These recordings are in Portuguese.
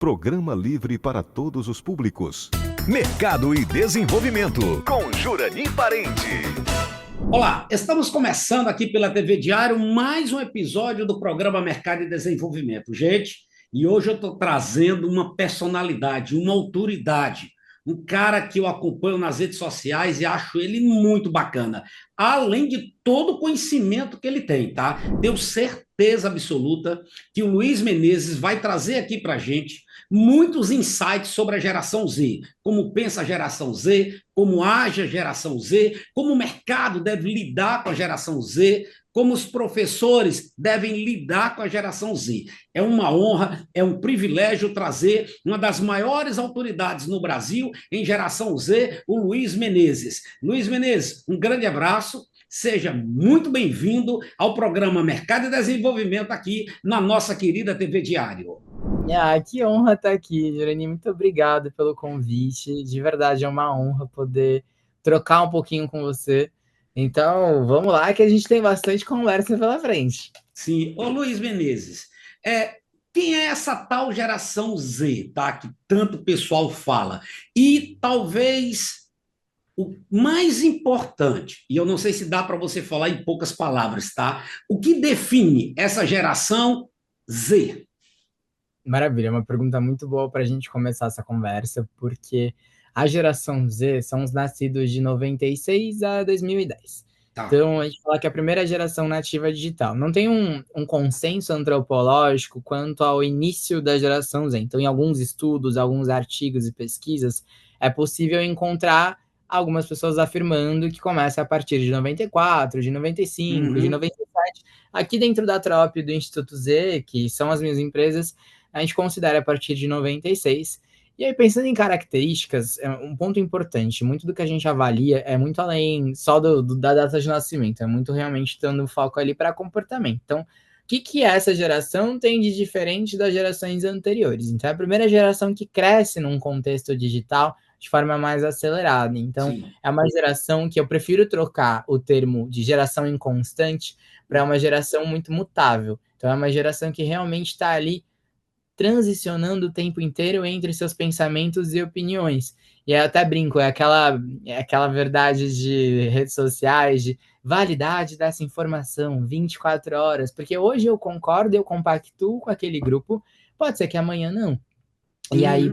Programa livre para todos os públicos. Mercado e Desenvolvimento, com Jurani Parente. Olá, estamos começando aqui pela TV Diário mais um episódio do programa Mercado e Desenvolvimento. Gente, e hoje eu estou trazendo uma personalidade, uma autoridade, um cara que eu acompanho nas redes sociais e acho ele muito bacana, além de todo o conhecimento que ele tem, tá? Tenho certeza absoluta que o Luiz Menezes vai trazer aqui para a gente muitos insights sobre a geração Z, como pensa a geração Z, como age a geração Z, como o mercado deve lidar com a geração Z, como os professores devem lidar com a geração Z. É uma honra, é um privilégio trazer uma das maiores autoridades no Brasil em geração Z, o Luiz Menezes. Luiz Menezes, um grande abraço, seja muito bem-vindo ao programa Mercado e Desenvolvimento aqui na nossa querida TV Diário. Que honra estar aqui, Jurani. Muito obrigado pelo convite. De verdade, é uma honra poder trocar um pouquinho com você. Então, vamos lá que a gente tem bastante conversa pela frente. Sim. Ô, Luiz Menezes, quem é essa tal geração Z, tá? Que tanto pessoal fala? E talvez o mais importante, e eu não sei se dá para você falar em poucas palavras, tá? O que define essa geração Z? Maravilha, é uma pergunta muito boa para a gente começar essa conversa, porque a geração Z são os nascidos de 96 a 2010. Tá. Então, a gente fala que é a primeira geração nativa digital. Não tem um consenso antropológico quanto ao início da geração Z. Então, em alguns estudos, alguns artigos e pesquisas, é possível encontrar algumas pessoas afirmando que começa a partir de 94, de 95, de 97. Aqui dentro da Trop do Instituto Z, que são as minhas empresas, a gente considera a partir de 96. E aí, pensando em características, é um ponto importante. Muito do que a gente avalia é muito além só da data de nascimento. É muito realmente dando foco ali para comportamento. Então, o que essa geração tem de diferente das gerações anteriores? Então, é a primeira geração que cresce num contexto digital de forma mais acelerada. Então, sim, é uma geração que eu prefiro trocar o termo de geração inconstante para uma geração muito mutável. Então, é uma geração que realmente está ali transicionando o tempo inteiro entre seus pensamentos e opiniões. E eu até brinco, é aquela verdade de redes sociais, de validade dessa informação, 24 horas, porque hoje eu concordo, eu compactuo com aquele grupo, pode ser que amanhã não. E aí,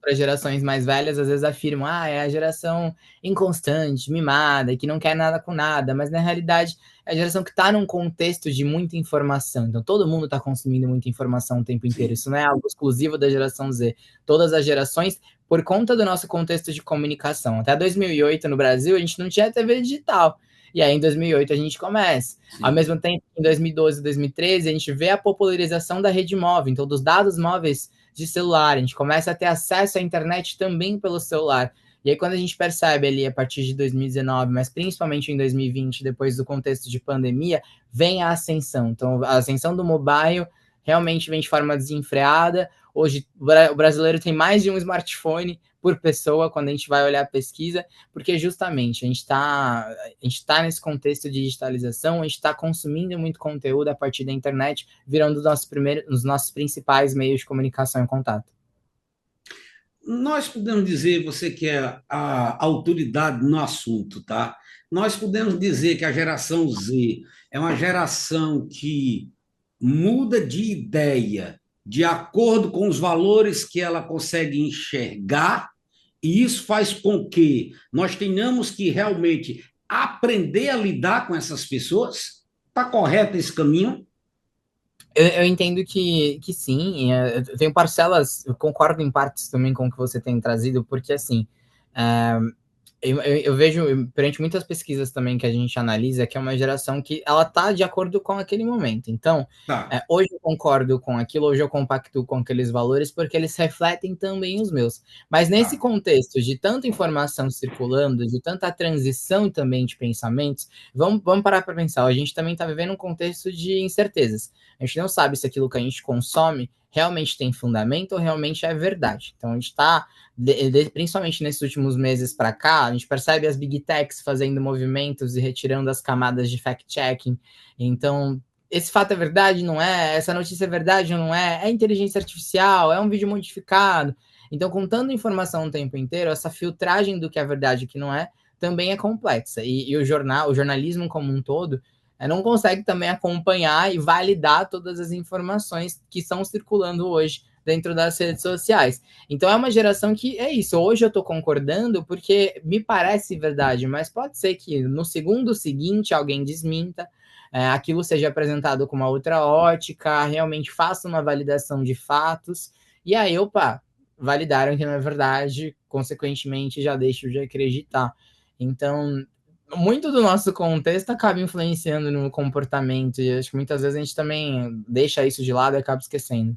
para gerações mais velhas, às vezes afirmam, é a geração inconstante, mimada, que não quer nada com nada, mas na realidade é a geração que está num contexto de muita informação. Então, todo mundo está consumindo muita informação o tempo inteiro. Isso não é algo exclusivo da geração Z. Todas as gerações, por conta do nosso contexto de comunicação. Até 2008, no Brasil, a gente não tinha TV digital. E aí, em 2008, a gente começa. Sim. Ao mesmo tempo, em 2012 e 2013, a gente vê a popularização da rede móvel. Então, dos dados móveis de celular, a gente começa a ter acesso à internet também pelo celular. E aí, quando a gente percebe ali, a partir de 2019, mas principalmente em 2020, depois do contexto de pandemia, vem a ascensão. Então, a ascensão do mobile realmente vem de forma desenfreada. Hoje, o brasileiro tem mais de um smartphone por pessoa, quando a gente vai olhar a pesquisa, porque justamente a gente está nesse contexto de digitalização, a gente está consumindo muito conteúdo a partir da internet, virando os nossos principais meios de comunicação e contato. Nós podemos dizer, você que é a autoridade no assunto, tá? Nós podemos dizer que a geração Z é uma geração que muda de ideia de acordo com os valores que ela consegue enxergar, e isso faz com que nós tenhamos que realmente aprender a lidar com essas pessoas. Está correto esse caminho? Eu entendo que sim, eu tenho parcelas, eu concordo em partes também com o que você tem trazido, porque assim, eu vejo, perante muitas pesquisas também que a gente analisa, que é uma geração que ela está de acordo com aquele momento. Então, hoje eu concordo com aquilo, hoje eu compactuo com aqueles valores, porque eles refletem também os meus. Mas nesse contexto de tanta informação circulando, de tanta transição também de pensamentos, vamos parar para pensar, a gente também está vivendo um contexto de incertezas. A gente não sabe se aquilo que a gente consome realmente tem fundamento ou realmente é verdade. Então, a gente está, principalmente nesses últimos meses para cá, a gente percebe as big techs fazendo movimentos e retirando as camadas de fact-checking. Então, esse fato é verdade, não é? Essa notícia é verdade ou não é? É inteligência artificial? É um vídeo modificado? Então, com tanta informação o tempo inteiro, essa filtragem do que é verdade e o que não é, também é complexa. E o jornalismo como um todo, não consegue também acompanhar e validar todas as informações que estão circulando hoje dentro das redes sociais. Então, é uma geração que é isso. Hoje eu estou concordando porque me parece verdade, mas pode ser que no segundo seguinte alguém desminta, aquilo seja apresentado com uma outra ótica, realmente faça uma validação de fatos, e aí, opa, validaram que não é verdade, consequentemente já deixo de acreditar. Então, muito do nosso contexto acaba influenciando no comportamento, e acho que muitas vezes a gente também deixa isso de lado e acaba esquecendo.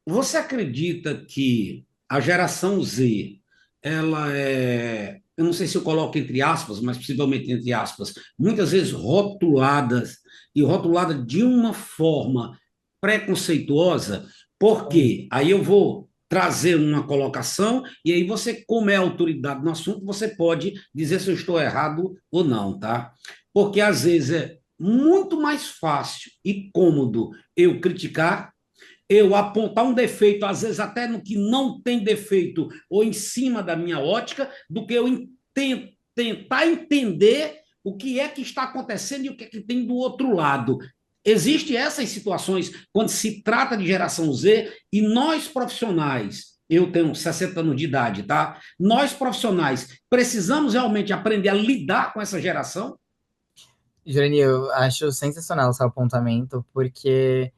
Você acredita que a geração Z, ela é, eu não sei se eu coloco entre aspas, mas possivelmente entre aspas, muitas vezes rotuladas e rotulada de uma forma preconceituosa? Porque aí eu vou trazer uma colocação e aí você, como é autoridade no assunto, você pode dizer se eu estou errado ou não, tá? Porque às vezes é muito mais fácil e cômodo eu criticar, eu apontar um defeito, às vezes até no que não tem defeito, ou em cima da minha ótica, do que eu tentar entender o que é que está acontecendo e o que é que tem do outro lado. Existem essas situações quando se trata de geração Z e nós profissionais, eu tenho 60 anos de idade, tá? Nós profissionais precisamos realmente aprender a lidar com essa geração? Jurani, eu acho sensacional o seu apontamento, porque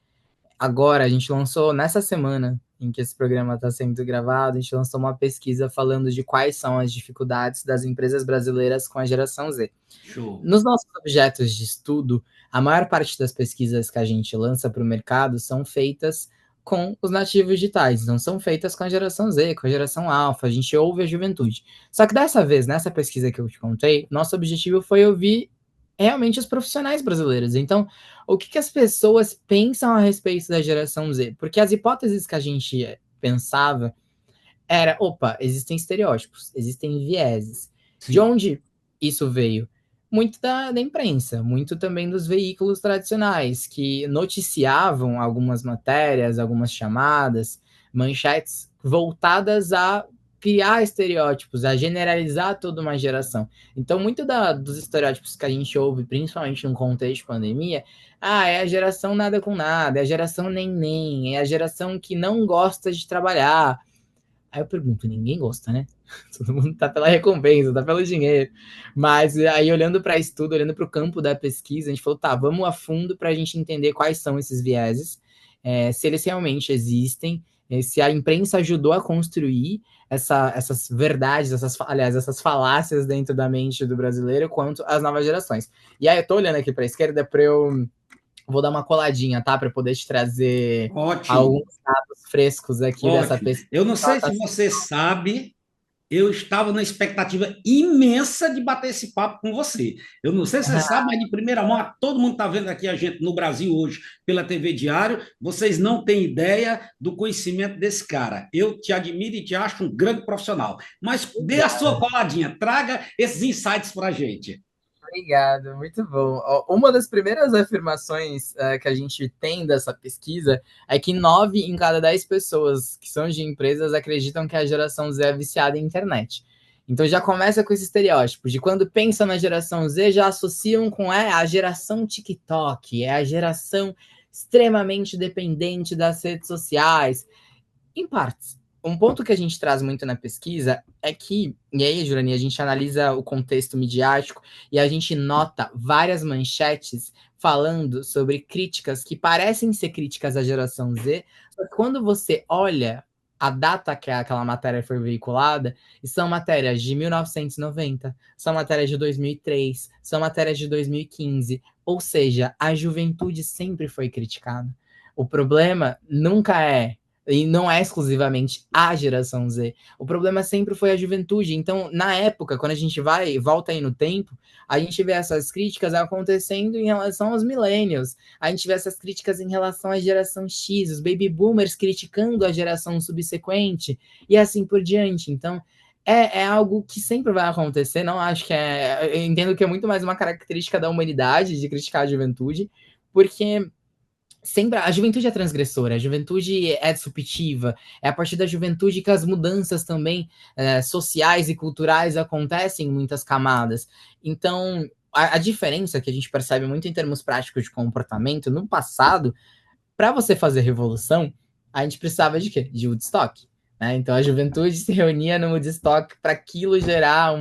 agora a gente lançou, nessa semana em que esse programa está sendo gravado, a gente lançou uma pesquisa falando de quais são as dificuldades das empresas brasileiras com a geração Z. Show. Nos nossos objetos de estudo, a maior parte das pesquisas que a gente lança para o mercado são feitas com os nativos digitais, não são feitas com a geração Z, com a geração alfa, a gente ouve a juventude. Só que dessa vez, nessa pesquisa que eu te contei, nosso objetivo foi ouvir realmente os profissionais brasileiros. Então, o que as pessoas pensam a respeito da geração Z? Porque as hipóteses que a gente pensava era, opa, existem estereótipos, existem vieses. De Sim. onde isso veio? Muito da imprensa, muito também dos veículos tradicionais, que noticiavam algumas matérias, algumas chamadas, manchetes voltadas a criar estereótipos, a generalizar toda uma geração. Então, muito dos estereótipos que a gente ouve, principalmente no contexto de pandemia, é a geração nada com nada, é a geração nem, é a geração que não gosta de trabalhar. Aí eu pergunto, ninguém gosta, né? Todo mundo tá pela recompensa, tá pelo dinheiro. Mas aí, olhando para estudo, olhando para o campo da pesquisa, a gente falou, tá, vamos a fundo para a gente entender quais são esses vieses, se eles realmente existem, se a imprensa ajudou a construir essas verdades, essas falácias dentro da mente do brasileiro quanto às novas gerações. E aí eu tô olhando aqui para a esquerda para eu vou dar uma coladinha, tá? Para poder te trazer Ótimo, alguns dados frescos aqui dessa ótimo. pesquisa. Eu não sei se você sabe, eu estava na expectativa imensa de bater esse papo com você. Eu não sei se você sabe, mas de primeira mão, todo mundo está vendo aqui a gente no Brasil hoje pela TV Diário. Vocês não têm ideia do conhecimento desse cara. Eu te admiro e te acho um grande profissional. Mas dê a sua coladinha, traga esses insights para a gente. Obrigado, muito bom. Uma das primeiras afirmações que a gente tem dessa pesquisa é que 9 em cada 10 pessoas que são de empresas acreditam que a geração Z é viciada em internet. Então já começa com esse estereótipo de quando pensam na geração Z, já associam com a geração TikTok, é a geração extremamente dependente das redes sociais. Em partes. Um ponto que a gente traz muito na pesquisa é que, e aí, Jurani, a gente analisa o contexto midiático e a gente nota várias manchetes falando sobre críticas que parecem ser críticas à geração Z, só que quando você olha a data que aquela matéria foi veiculada, são matérias de 1990, são matérias de 2003, são matérias de 2015, ou seja, a juventude sempre foi criticada. O problema nunca e não é exclusivamente a geração Z. O problema sempre foi a juventude. Então, na época, quando a gente volta aí no tempo, a gente vê essas críticas acontecendo em relação aos millennials. A gente vê essas críticas em relação à geração X, os baby boomers criticando a geração subsequente, e assim por diante. Então, É algo que sempre vai acontecer, não acho que eu entendo que é muito mais uma característica da humanidade de criticar a juventude, porque sempre a juventude é transgressora, a juventude é disruptiva, é a partir da juventude que as mudanças também sociais e culturais acontecem em muitas camadas. Então, a diferença que a gente percebe muito em termos práticos de comportamento, no passado, para você fazer revolução, a gente precisava de quê? De Woodstock. Né? Então a juventude se reunia no Woodstock para aquilo gerar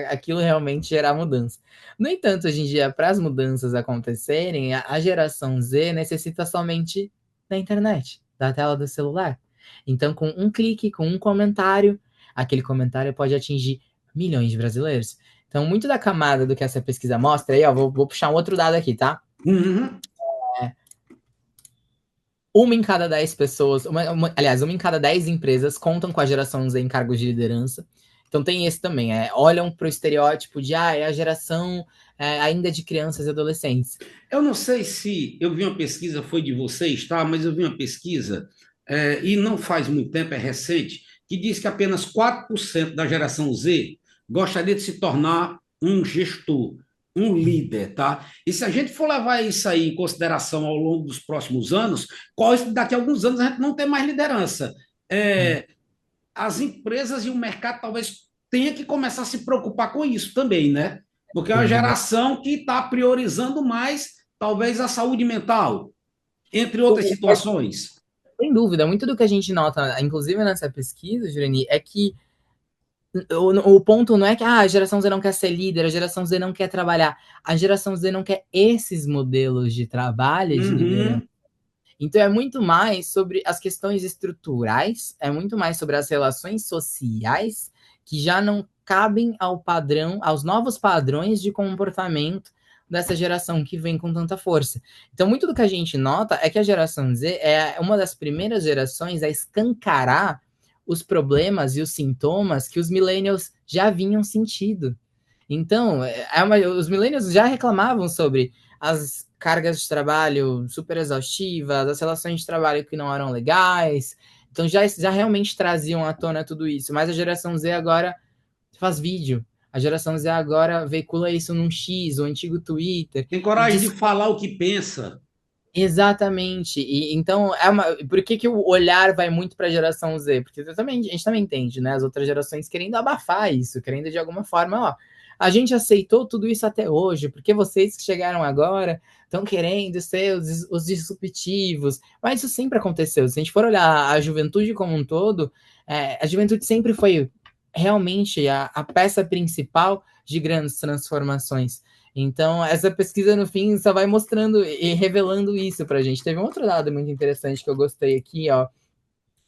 aquilo realmente gerar mudança. No entanto, hoje em dia, para as mudanças acontecerem, a geração Z necessita somente da internet, da tela do celular. Então, com um clique, com um comentário, aquele comentário pode atingir milhões de brasileiros. Então, muito da camada do que essa pesquisa mostra, aí, ó, vou puxar um outro dado aqui, tá? Uhum. Uma em cada 10 pessoas, aliás, uma em cada 10 empresas contam com a geração Z em cargos de liderança. Então tem esse também, olham para o estereótipo de é a geração ainda de crianças e adolescentes. Eu não sei se eu vi uma pesquisa, foi de vocês, tá? Mas eu vi uma pesquisa, e não faz muito tempo, é recente, que diz que apenas 4% da geração Z gostaria de se tornar um gestor, um líder, tá? E se a gente for levar isso aí em consideração ao longo dos próximos anos, daqui a alguns anos a gente não tem mais liderança. As empresas e o mercado talvez tenha que começar a se preocupar com isso também, né? Porque é uma geração que está priorizando mais, talvez, a saúde mental, entre outras situações. Sem dúvida, muito do que a gente nota, inclusive nessa pesquisa, Jureni, é que o ponto não é que a geração Z não quer ser líder, a geração Z não quer trabalhar, a geração Z não quer esses modelos de trabalho, de liderança. Então é muito mais sobre as questões estruturais, é muito mais sobre as relações sociais que já não cabem ao padrão, aos novos padrões de comportamento dessa geração que vem com tanta força. Então muito do que a gente nota é que a geração Z é uma das primeiras gerações a escancarar os problemas e os sintomas que os millennials já vinham sentindo. Então, os millennials já reclamavam sobre as cargas de trabalho super exaustivas, as relações de trabalho que não eram legais. Então, já realmente traziam à tona tudo isso. Mas a geração Z agora faz vídeo. A geração Z agora veicula isso num X, o antigo Twitter. Tem coragem de falar o que pensa. Exatamente. E então, por que o olhar vai muito para a geração Z? Porque a gente também entende, né? As outras gerações querendo abafar isso, querendo de alguma forma, a gente aceitou tudo isso até hoje, porque vocês que chegaram agora estão querendo ser os disruptivos. Mas isso sempre aconteceu. Se a gente for olhar a juventude como um todo, a juventude sempre foi realmente a peça principal de grandes transformações. Então, essa pesquisa, no fim, só vai mostrando e revelando isso para a gente. Teve um outro dado muito interessante que eu gostei aqui, ó.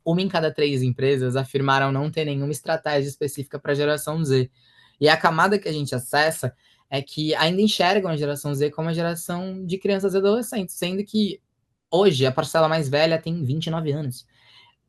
1 em cada 3 empresas afirmaram não ter nenhuma estratégia específica para a geração Z. E a camada que a gente acessa é que ainda enxergam a geração Z como a geração de crianças e adolescentes, sendo que hoje a parcela mais velha tem 29 anos.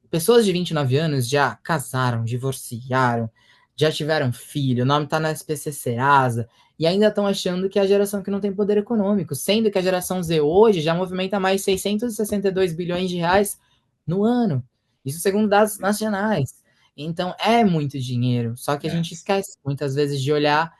Pessoas de 29 anos já casaram, divorciaram, já tiveram filho, o nome está na SPC Serasa, e ainda estão achando que é a geração que não tem poder econômico, sendo que a geração Z hoje já movimenta mais 662 bilhões de reais no ano. Isso segundo dados nacionais. Então, é muito dinheiro, só que a gente esquece muitas vezes de olhar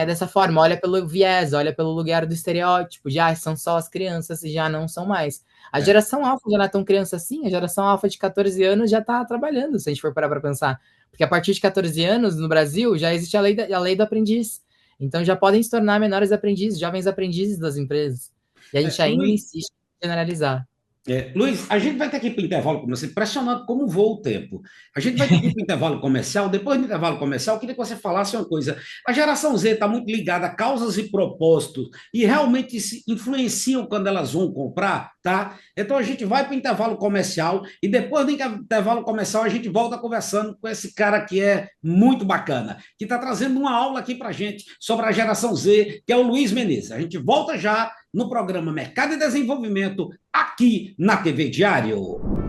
dessa forma, olha pelo viés, olha pelo lugar do estereótipo, são só as crianças e já não são mais. A geração alfa já não é tão criança assim, a geração alfa de 14 anos já está trabalhando, se a gente for parar para pensar. Porque a partir de 14 anos, no Brasil, já existe a lei do aprendiz. Então, já podem se tornar menores aprendizes, jovens aprendizes das empresas. E a gente ainda insiste em generalizar. Luiz, a gente vai ter que ir para o intervalo comercial, impressionante como voa o tempo. A gente vai ter que ir para o intervalo comercial. Depois do intervalo comercial, eu queria que você falasse uma coisa. A geração Z está muito ligada a causas e propósitos e realmente se influenciam quando elas vão comprar, tá? Então a gente vai para o intervalo comercial e depois do intervalo comercial a gente volta conversando com esse cara que é muito bacana, que está trazendo uma aula aqui para a gente sobre a geração Z, que é o Luiz Menezes. A gente volta já no programa Mercado e Desenvolvimento, aqui na TV Diário.